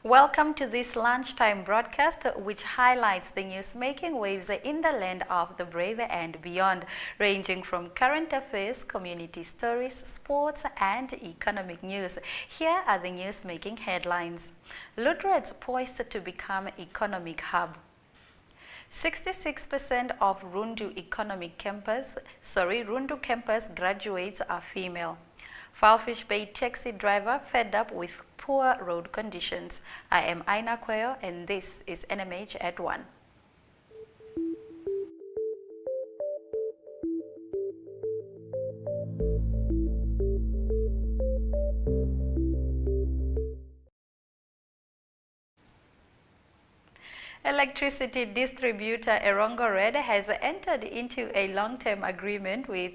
Welcome to this lunchtime broadcast, which highlights the news-making waves in the land of the brave and beyond, ranging from current affairs, community stories, sports, and economic news. Here are the news-making headlines. Lüderitz poised to become economic hub. 66% of Rundu campus graduates are female. Falfish Bay taxi driver fed up with poor road conditions. I am Aina Kweyo and this is NMH at 1. Electricity distributor Erongo Red has entered into a long-term agreement with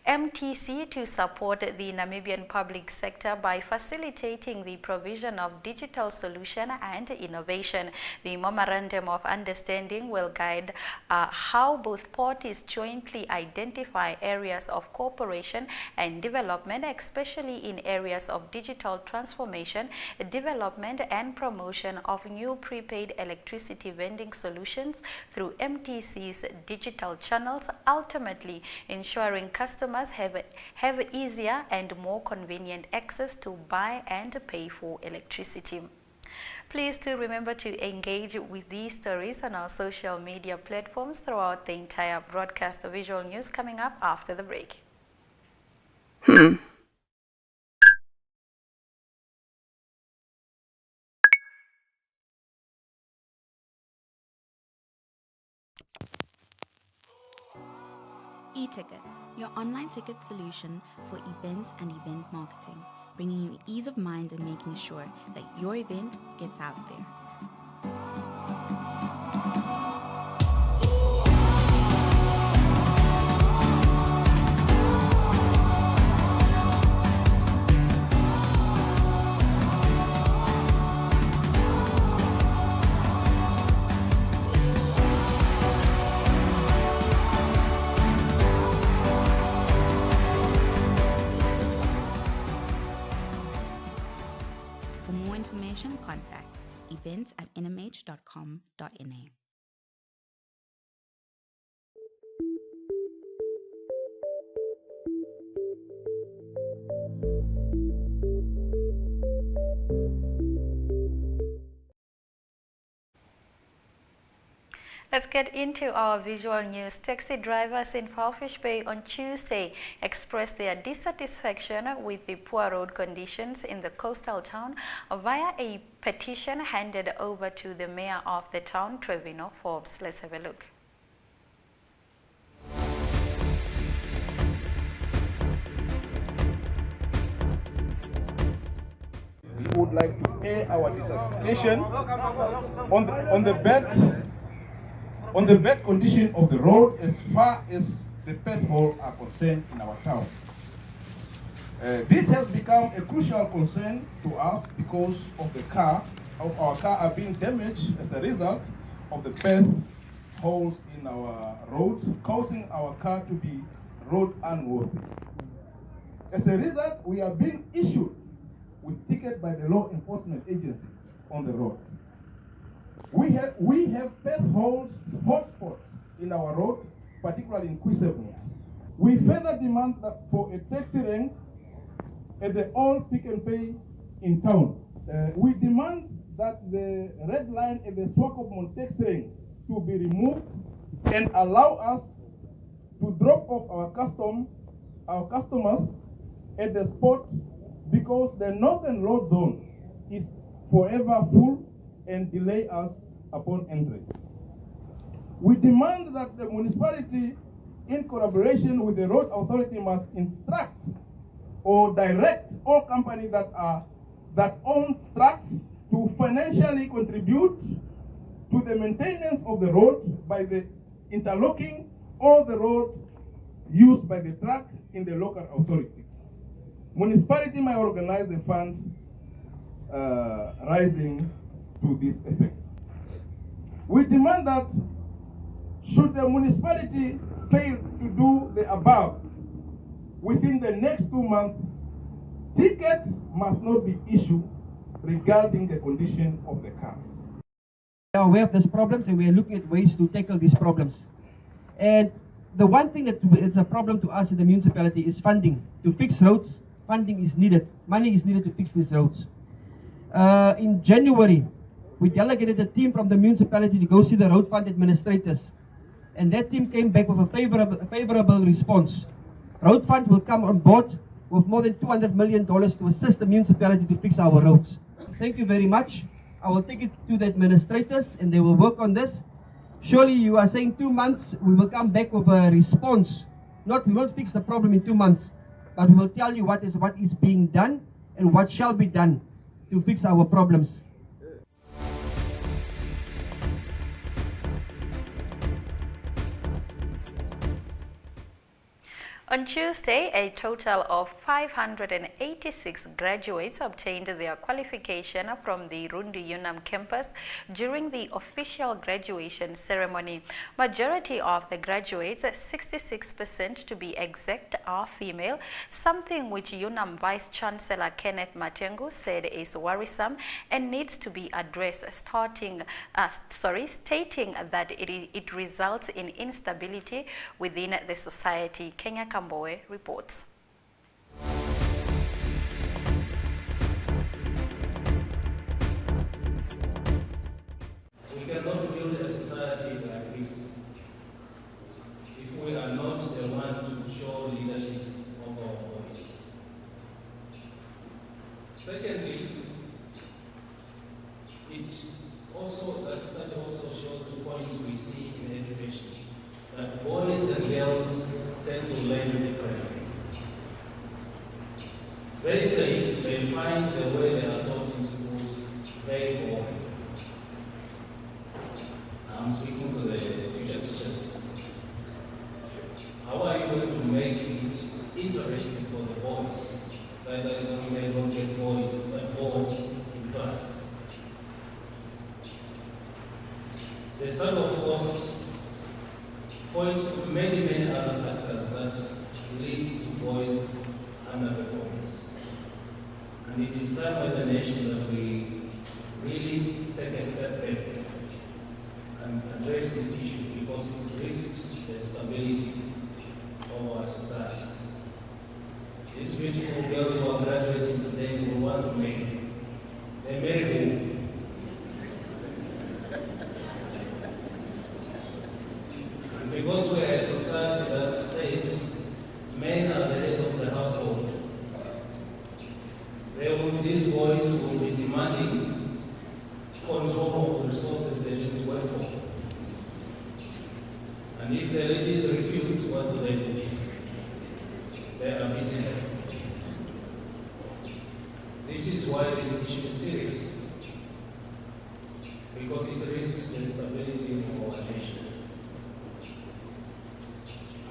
MTC to support the Namibian public sector by facilitating the provision of digital solution and innovation. The Memorandum of Understanding will guide how both parties jointly identify areas of cooperation and development, especially in areas of digital transformation, development and promotion of new prepaid electricity vending solutions through MTC's digital channels, ultimately ensuring customers have easier and more convenient access to buy and pay for electricity. Please do remember to engage with these stories on our social media platforms throughout the entire broadcast. The visual news coming up after the break. E-Ticket, your online ticket solution for events and event marketing, bringing you ease of mind and making sure that your event gets out there. For more information, contact events@nmh.com.na. Let's get into our visual news. Taxi drivers in Falfish Bay on Tuesday expressed their dissatisfaction with the poor road conditions in the coastal town via a petition handed over to the mayor of the town, Trevino Forbes. Let's have a look. We would like to air our dissatisfaction on the bad condition of the road as far as the potholes are concerned in our town. This has become a crucial concern to us because of our car are being damaged as a result of the potholes in our roads, causing our car to be road unworthy. As a result, we are being issued with tickets by the law enforcement agency on the road. We have potholes, hotspots in our road, particularly in Kwisebu. We further demand that for a taxi rank at the old Pick and Pay in town. We demand that the red line at the Swakopmont taxi rank to be removed and allow us to drop off our customers at the spot, because the northern road zone is forever full and delay us upon entry. We demand that the municipality, in collaboration with the road authority, must instruct or direct all companies that own trucks to financially contribute to the maintenance of the road by the interlocking all the road used by the truck in the local authority. Municipality may organize the funds rising to this effect. We demand that should the municipality fail to do the above within the next 2 months, tickets must not be issued regarding the condition of the cars. We are aware of these problems and we are looking at ways to tackle these problems. And the one thing that is a problem to us in the municipality is funding. To fix roads, funding is needed. Money is needed to fix these roads. In January, we delegated a team from the municipality to go see the road fund administrators. And that team came back with a favorable response. Road fund will come on board with more than $200 million to assist the municipality to fix our roads. Thank you very much. I will take it to the administrators and they will work on this. Surely you are saying 2 months, we will come back with a response. We won't fix the problem in 2 months, but we will tell you what is being done and what shall be done to fix our problems. On Tuesday, a total of 586 graduates obtained their qualification from the Rundu Unam campus during the official graduation ceremony. Majority of the graduates, 66% to be exact, are female, something which Unam Vice Chancellor Kenneth Matengu said is worrisome and needs to be addressed, stating that it results in instability within the society. Kenya Kambowe reports. We cannot build a society like this if we are not the one to show leadership of our voice. Secondly, that study also shows the point we see in education, that boys and girls tend to learn differently. They say they find the way they are taught in schools very boring. I'm speaking to the future teachers. How are you going to make it interesting for the boys that they don't get bored in class? The study, of course, points to many other factors that leads to boys underperformance. And it is time as a nation that we really take a step back and address this issue, because it risks the stability of our society. These beautiful girls who are graduating today will want to marry. They marry who? And because we are a society that says men are the head of the household, these boys will be demanding control of the resources they didn't work for. And if the ladies refuse, what do? They are beaten. This is why this issue is serious, because it risks the stability of our nation.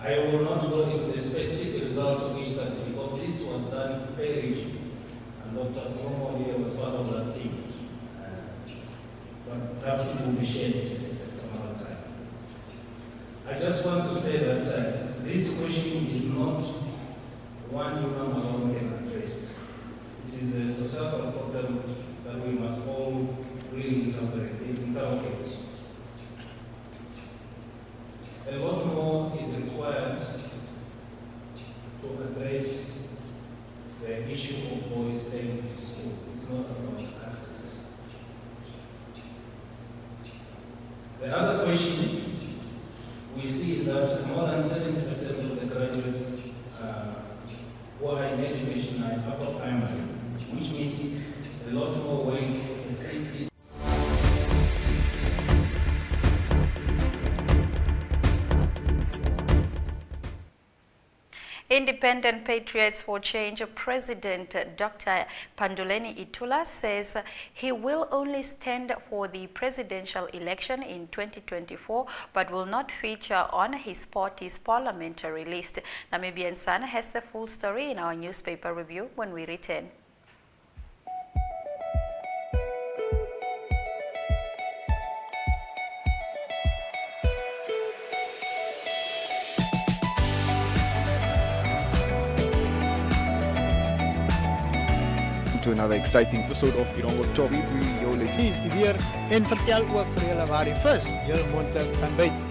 I will not go into the specific results of each study, because this was done very, and Dr. Komo here was part of that team. But perhaps it will be shared at some other time. I just want to say that this question is not one Unam alone can address. It is a societal problem that we must all really interrogate. A lot more is required to address the issue of boys staying in school. It's not about access. The other question we see is that more than 70% of the graduates who are in education are in upper primary, which means a lot more work at AC. Independent Patriots for Change President Dr. Panduleni Itula says he will only stand for the presidential election in 2024 but will not feature on his party's parliamentary list. Namibian Sun has the full story in our newspaper review when we return. to another exciting episode of Irongo Talk. We bring jou legends die weer en vertel ook vir julle waar die vis julle monster gaan byt.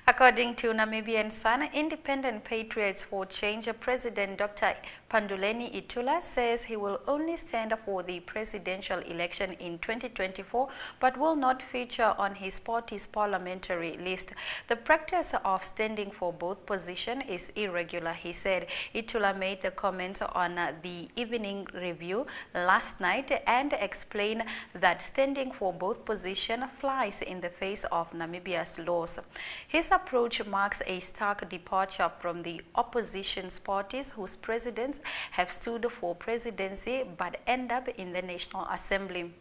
According to Namibian Sun, Independent Patriots for Change President Dr. Panduleni Itula says he will only stand for the presidential election in 2024 but will not feature on his party's parliamentary list. The practice of standing for both positions is irregular, he said. Itula made the comments on the Evening Review last night and explained that standing for both positions flies in the face of Namibia's laws. His approach marks a stark departure from the opposition's parties whose presidents have stood for presidency but end up in the National Assembly.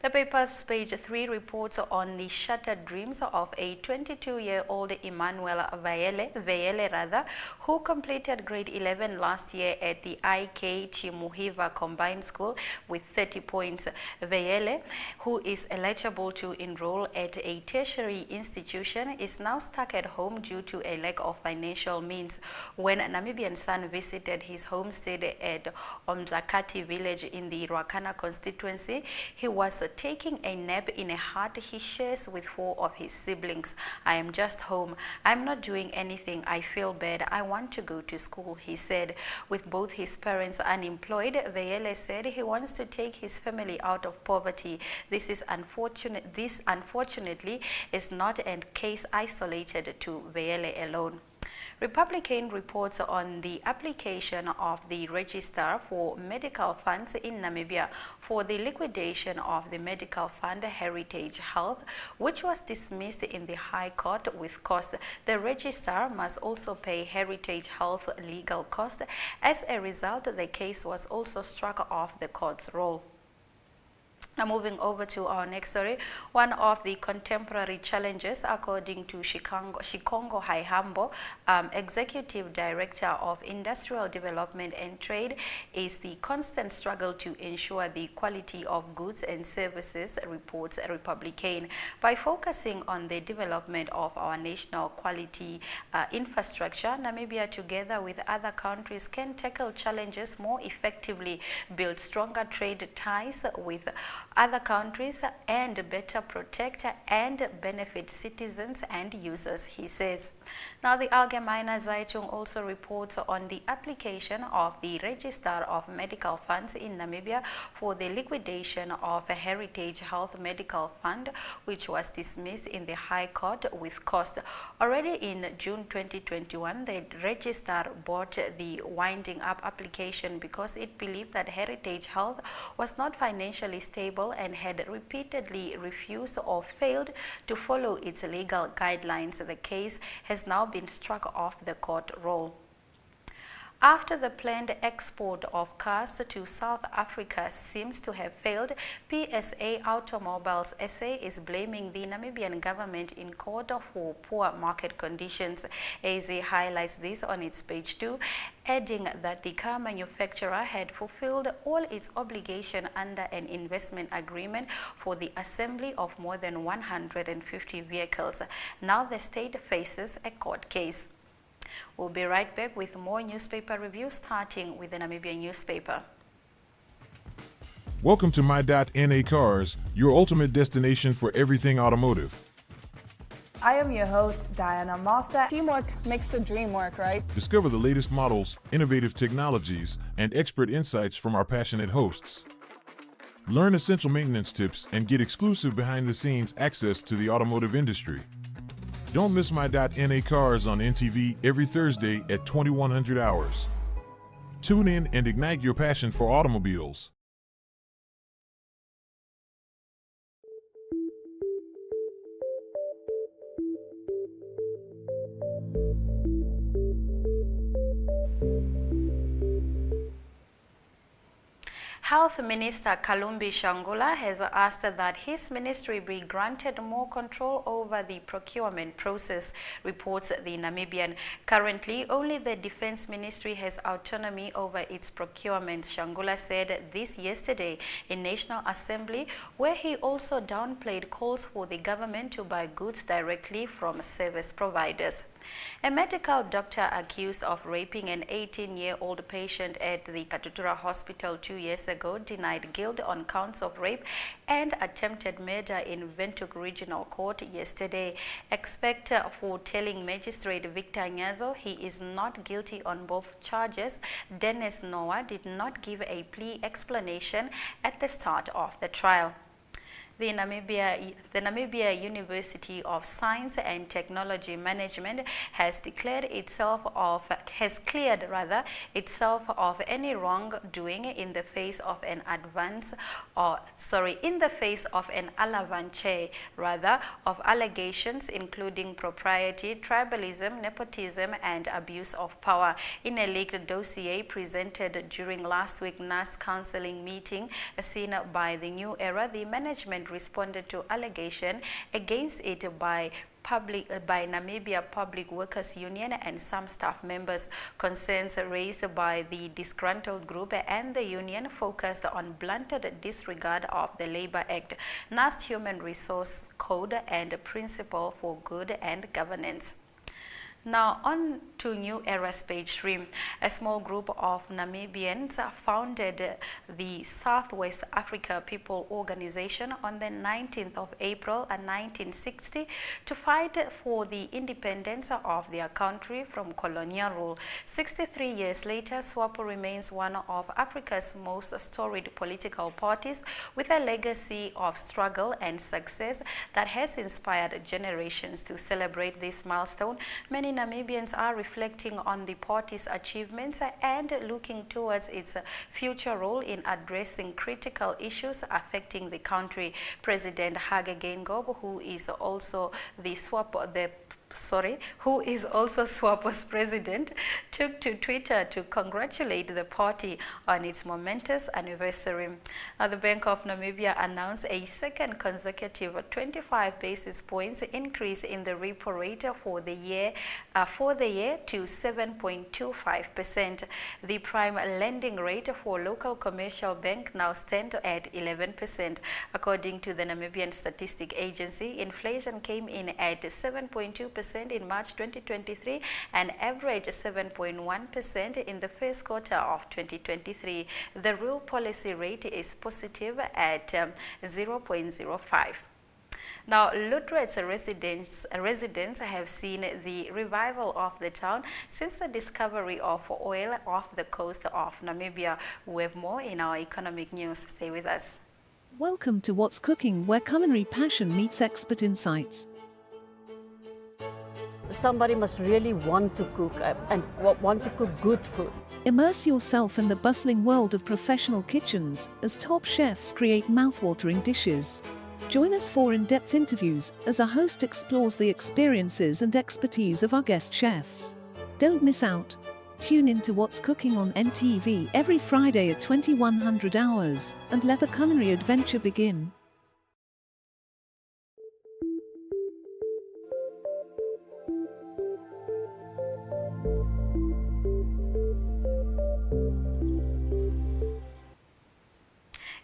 The paper's page 3 reports on the shattered dreams of a 22-year-old Emmanuel Vayele, who completed grade 11 last year at the IK Chimuhiva Combined School with 30 points. Vayele, who is eligible to enroll at a tertiary institution, is now stuck at home due to a lack of financial means. When Namibian Sun visited his homestead at Omzakati village in the Ruakana constituency, he was taking a nap in a hut he shares with 4 of his siblings. "I am just home. I'm not doing anything. I feel bad. I want to go to school," he said. With both his parents unemployed, Vayele said he wants to take his family out of poverty. This unfortunately is not a case isolated to Vayele alone. Republican reports on the application of the Register for Medical Funds in Namibia for the liquidation of the medical fund Heritage Health, which was dismissed in the High Court with cost. The Register must also pay Heritage Health legal costs. As a result, the case was also struck off the court's roll. Now moving over to our next story, one of the contemporary challenges, according to Shikongo Haihambo, Executive Director of Industrial Development and Trade, is the constant struggle to ensure the quality of goods and services, reports Republican. By focusing on the development of our national quality infrastructure, Namibia, together with other countries, can tackle challenges more effectively, build stronger trade ties with other countries, and better protect and benefit citizens and users, he says. Now, the Allgemeine Zeitung also reports on the application of the Register of Medical Funds in Namibia for the liquidation of a Heritage Health Medical Fund, which was dismissed in the High Court with cost. Already in June 2021, the Register bought the winding up application because it believed that Heritage Health was not financially stable and had repeatedly refused or failed to follow its legal guidelines. The case has now been struck off the court roll. After the planned export of cars to South Africa seems to have failed, PSA Automobiles SA is blaming the Namibian government in court for poor market conditions. AZ highlights this on its page 2, adding that the car manufacturer had fulfilled all its obligation under an investment agreement for the assembly of more than 150 vehicles. Now the state faces a court case. We'll be right back with more newspaper reviews, starting with the Namibian newspaper. Welcome to My.NA Cars, your ultimate destination for everything automotive. I am your host, Diana Master. Teamwork makes the dream work, right? Discover the latest models, innovative technologies, and expert insights from our passionate hosts. Learn essential maintenance tips and get exclusive behind-the-scenes access to the automotive industry. Don't miss My.NA Cars on NTV every Thursday at 2100 hours. Tune in and ignite your passion for automobiles. Health Minister Kalumbi Shangula has asked that his ministry be granted more control over the procurement process, reports the Namibian. Currently, only the Defense Ministry has autonomy over its procurement, Shangula said this yesterday in National Assembly, where he also downplayed calls for the government to buy goods directly from service providers. A medical doctor accused of raping an 18-year-old patient at the Katutura Hospital 2 years ago denied guilt on counts of rape and attempted murder in Windhoek Regional Court yesterday. Expect for telling Magistrate Victor Nyazo he is not guilty on both charges. Dennis Noah did not give a plea explanation at the start of the trial. The Namibia University of Science and Technology Management has cleared itself of any wrongdoing in the face of an avalanche of allegations including propriety, tribalism, nepotism, and abuse of power. In a leaked dossier presented during last week's NAS counseling meeting seen by the New Era, the management responded to allegation against it by Namibia Public Workers Union and some staff members. Concerns raised by the disgruntled group and the union focused on blunted disregard of the Labour Act, NAS Human Resource Code, and Principle for Good and Governance. Now on to New Era Page 3. A small group of Namibians founded the Southwest Africa People Organization on the 19th of April 1960 to fight for the independence of their country from colonial rule. 63 years later, SWAPO remains one of Africa's most storied political parties with a legacy of struggle and success that has inspired generations to celebrate this milestone. Many Namibians are reflecting on the party's achievements and looking towards its future role in addressing critical issues affecting the country. President Hage Geingob, who is also SWAPO's president, took to Twitter to congratulate the party on its momentous anniversary. The Bank of Namibia announced a second consecutive 25 basis points increase in the repo rate for the year to 7.25%. The prime lending rate for local commercial bank now stands at 11%. According to the Namibian Statistic Agency, inflation came in at 7.2% in March 2023 and averaged 7.1% in the first quarter of 2023. The real policy rate is positive at 0.05. Now, Lüderitz residents have seen the revival of the town since the discovery of oil off the coast of Namibia. We have more in our economic news. Stay with us. Welcome to What's Cooking, where culinary passion meets expert insights. Somebody must really want to cook and want to cook good food. Immerse yourself in the bustling world of professional kitchens as top chefs create mouth-watering dishes. Join us for in-depth interviews as our host explores the experiences and expertise of our guest chefs. Don't miss out. Tune in to What's Cooking on NTV every Friday at 2100 hours and let the culinary adventure begin.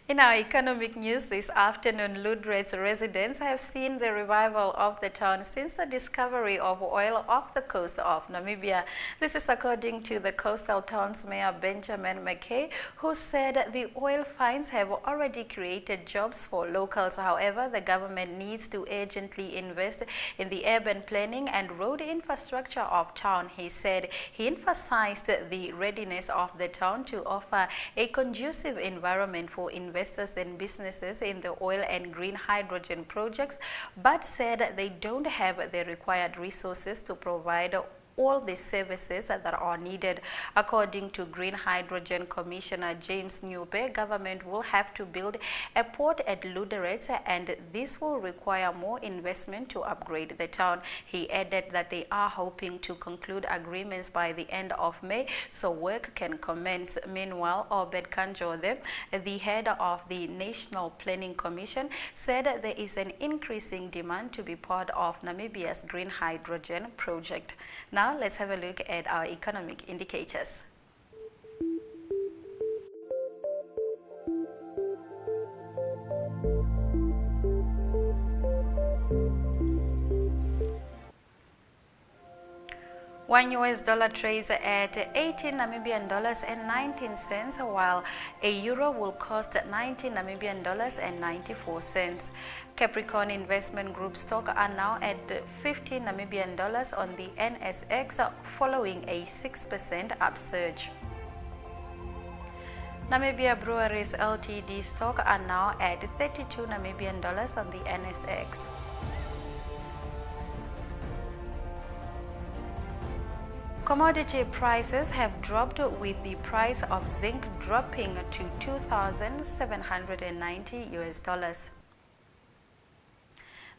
In our economic news this afternoon, Lüderitz residents have seen the revival of the town since the discovery of oil off the coast of Namibia. This is according to the coastal town's mayor Benjamin McKay, who said the oil finds have already created jobs for locals. However, the government needs to urgently invest in the urban planning and road infrastructure of town, he said. He emphasized the readiness of the town to offer a conducive environment for investors and businesses in the oil and green hydrogen projects, but said they don't have the required resources to provide all the services that are needed. According to Green Hydrogen Commissioner James Nyupe, government will have to build a port at Lüderitz, and this will require more investment to upgrade the town. He added that they are hoping to conclude agreements by the end of May so work can commence. Meanwhile, Obed Kanjode, the head of the National Planning Commission, said there is an increasing demand to be part of Namibia's green hydrogen project. Now let's have a look at our economic indicators. $1 trades at 18 Namibian dollars and 19 cents, while a euro will cost 19 Namibian dollars and 94 cents. Capricorn Investment Group stock are now at 50 Namibian dollars on the NSX, following a 6% upsurge. Namibia Breweries Ltd stock are now at 32 Namibian dollars on the NSX. Commodity prices have dropped, with the price of zinc dropping to $2,790.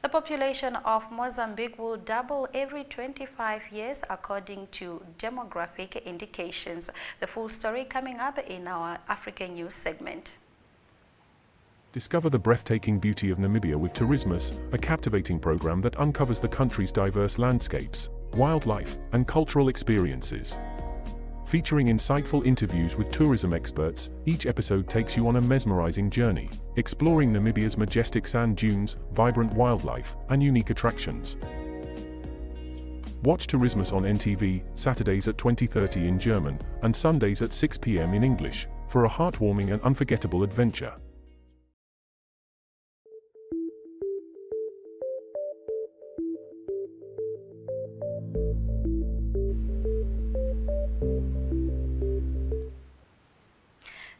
The population of Mozambique will double every 25 years according to demographic indications. The full story coming up in our African News segment. Discover the breathtaking beauty of Namibia with Tourismus, a captivating program that uncovers the country's diverse landscapes, wildlife, and cultural experiences. Featuring insightful interviews with tourism experts, each episode takes you on a mesmerizing journey, exploring Namibia's majestic sand dunes, vibrant wildlife, and unique attractions. Watch Tourismus on NTV, Saturdays at 20:30 in German, and Sundays at 6 p.m. in English, for a heartwarming and unforgettable adventure.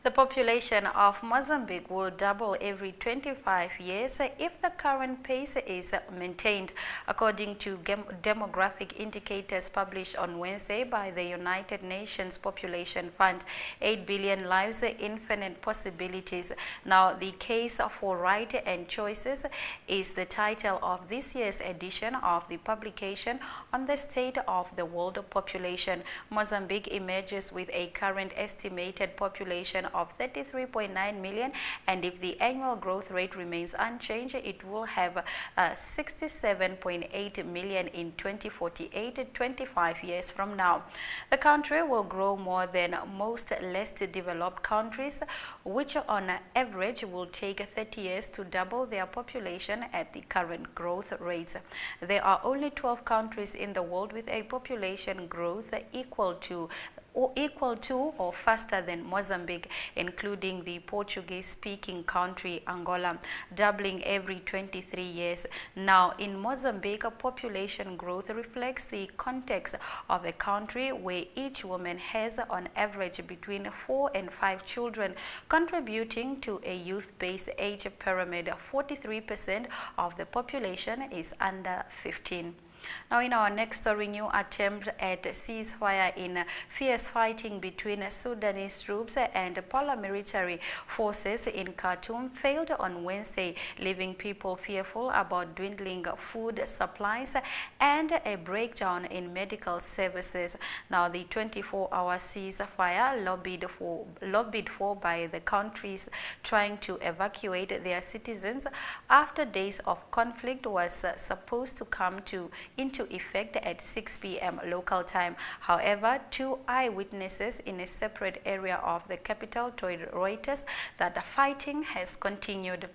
The population of Mozambique will double every 25 years if the current pace is maintained, according to demographic indicators published on Wednesday by the United Nations Population Fund. 8 billion lives, infinite possibilities. Now, the case for right and choices is the title of this year's edition of the publication on the state of the world population. Mozambique emerges with a current estimated population of 33.9 million, and if the annual growth rate remains unchanged, it will have 67.8 million in 2048, 25 years from now. The country will grow more than most less developed countries, which on average will take 30 years to double their population at the current growth rates. There are only 12 countries in the world with a population growth equal to or faster than Mozambique, including the Portuguese-speaking country Angola, doubling every 23 years. Now, in Mozambique, population growth reflects the context of a country where each woman has on average between 4 and 5 children, contributing to a youth-based age pyramid. 43% of the population is under 15. Now, in our next story, new attempt at ceasefire in fierce fighting between Sudanese troops and paramilitary forces in Khartoum failed on Wednesday, leaving people fearful about dwindling food supplies and a breakdown in medical services. Now, the 24-hour ceasefire lobbied for by the countries trying to evacuate their citizens after days of conflict was supposed to come into effect at 6 p.m. local time. However, 2 eyewitnesses in a separate area of the capital told Reuters that the fighting has continued.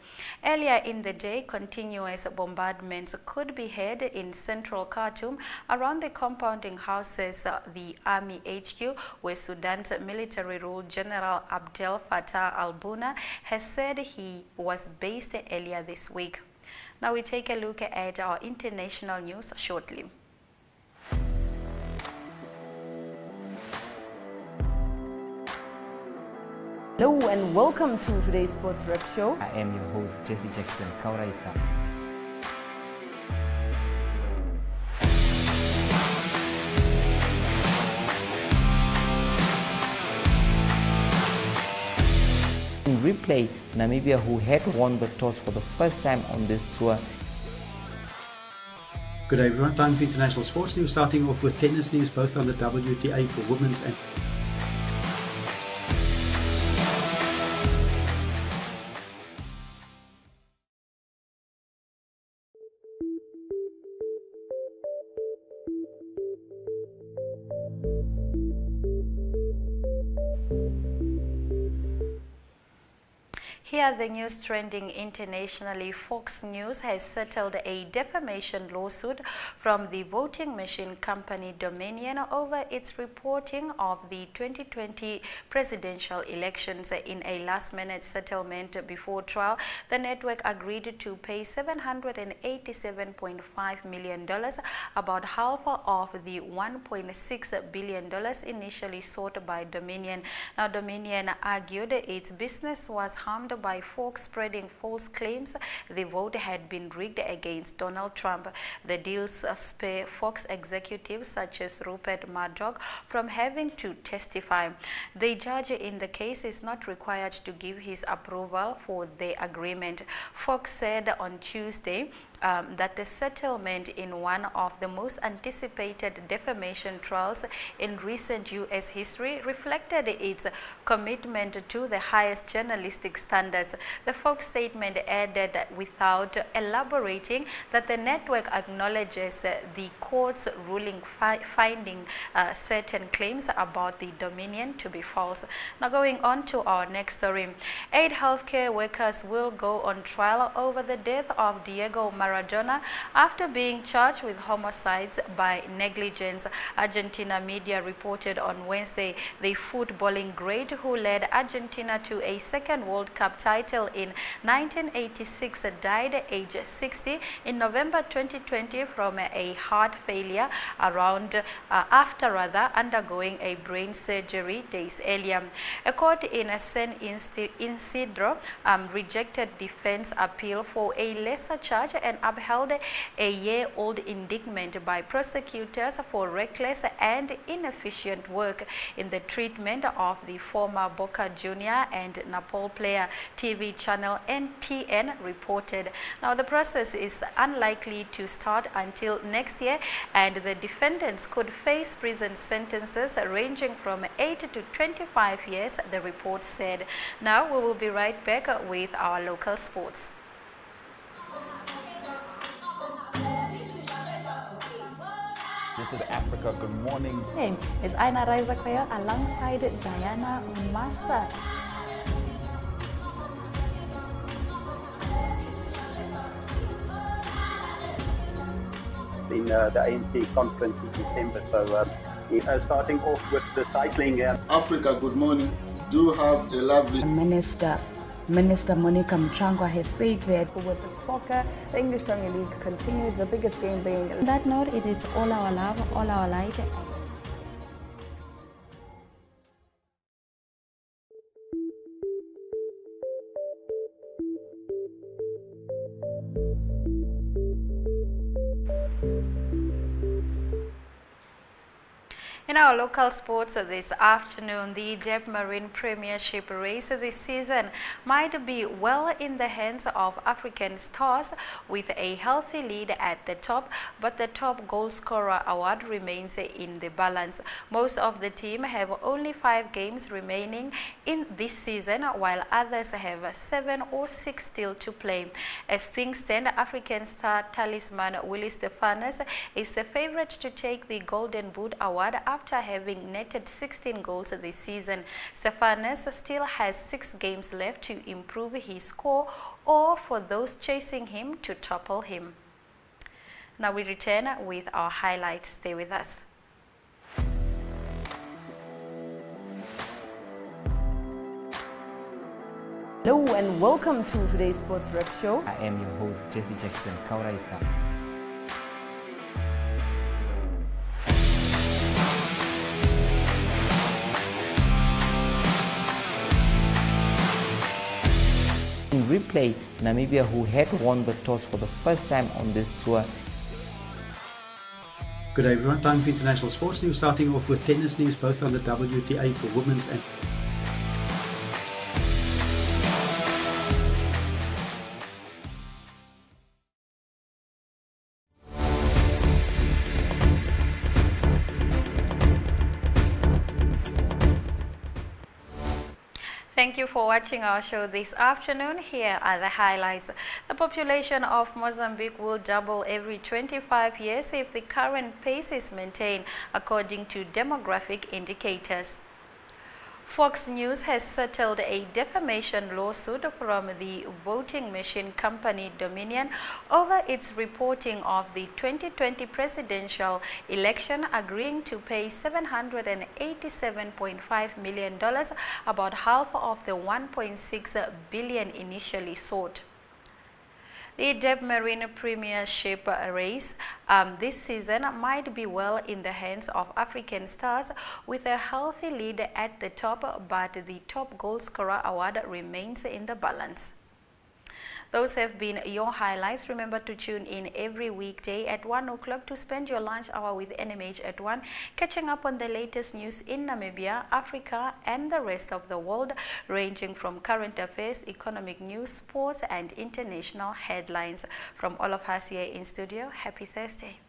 Earlier in the day, continuous bombardments could be heard in central Khartoum around the compounding houses, the Army HQ, where Sudan's military rule General Abdel Fattah al-Burhan has said he was based earlier this week. Now we take a look at our international news shortly. Hello and welcome to today's Sports Rep Show. I am your host, Jesse Jackson Kauraika. replay, Namibia, who had won the toss for the first time on this tour. Good day everyone, time for international sports news, starting off with tennis news, both on the WTA for women's and Here are the news trending internationally. Fox News has settled a defamation lawsuit from the voting machine company Dominion over its reporting of the 2020 presidential elections. In a last-minute settlement before trial, the network agreed to pay $787.5 million, about half of the $1.6 billion initially sought by Dominion. Now, Dominion argued its business was harmed by Fox spreading false claims the vote had been rigged against Donald Trump. The deals spare Fox executives such as Rupert Murdoch from having to testify. The judge in the case is not required to give his approval for the agreement. Fox said on Tuesday that the settlement in one of the most anticipated defamation trials in recent U.S. history reflected its commitment to the highest journalistic standards. The Fox statement added, without elaborating, that the network acknowledges the court's ruling finding certain claims about the Dominion to be false. Now, going on to our next story. 8 healthcare workers will go on trial over the death of Diego Maradona after being charged with homicides by negligence. Argentina media reported on Wednesday the footballing great who led Argentina to a second World Cup title in 1986 died aged 60 in November 2020 from a heart failure after undergoing a brain surgery days earlier. A court in San Isidro rejected defense appeal for a lesser charge and upheld a year-old indictment by prosecutors for reckless and inefficient work in the treatment of the former Boca Junior and Napoli player, TV channel NTN reported. Now, the process is unlikely to start until next year, and the defendants could face prison sentences ranging from 8 to 25 years, the report said. Now, we will be right back with our local sports. This is Africa. Good morning. My name is Aina Raizakaya alongside Diana Master. In the ANC conference in December. So starting off with the cycling. Africa, good morning. Do have a lovely... Minister Monica Mchangwa has said that with the soccer, the English Premier League continued, the biggest game being... On that note, it is all our love, all our light. In our local sports this afternoon, the Deb Marine Premiership race this season might be well in the hands of African stars with a healthy lead at the top, but the top goal scorer award remains in the balance. Most of the team have only 5 games remaining in this season, while others have 7 or 6 still to play. As things stand, African star talisman Willie Stefanus is the favorite to take the Golden Boot award after having netted 16 goals this season. Stefanus still has 6 games left to improve his score or for those chasing him to topple him. Now we return with our highlights. Stay with us. Hello and welcome to today's Sports Rep Show. I am your host, Jesse Jackson Kauraika. In replay, Namibia, who had won the toss for the first time on this tour. Good day everyone, time for international sports news, starting off with tennis news, both on the WTA for women's and Thank you for watching our show this afternoon. Here are the highlights. The population of Mozambique will double every 25 years if the current pace is maintained, according to demographic indicators. Fox News has settled a defamation lawsuit from the voting machine company Dominion over its reporting of the 2020 presidential election, agreeing to pay $787.5 million, about half of the $1.6 billion initially sought. The Deb Marine Premiership race this season might be well in the hands of African stars, with a healthy lead at the top, but the top goal scorer award remains in the balance. Those have been your highlights. Remember to tune in every weekday at 1 o'clock to spend your lunch hour with NMH at 1, catching up on the latest news in Namibia, Africa, and the rest of the world, ranging from current affairs, economic news, sports, and international headlines. From all of us here in studio, happy Thursday.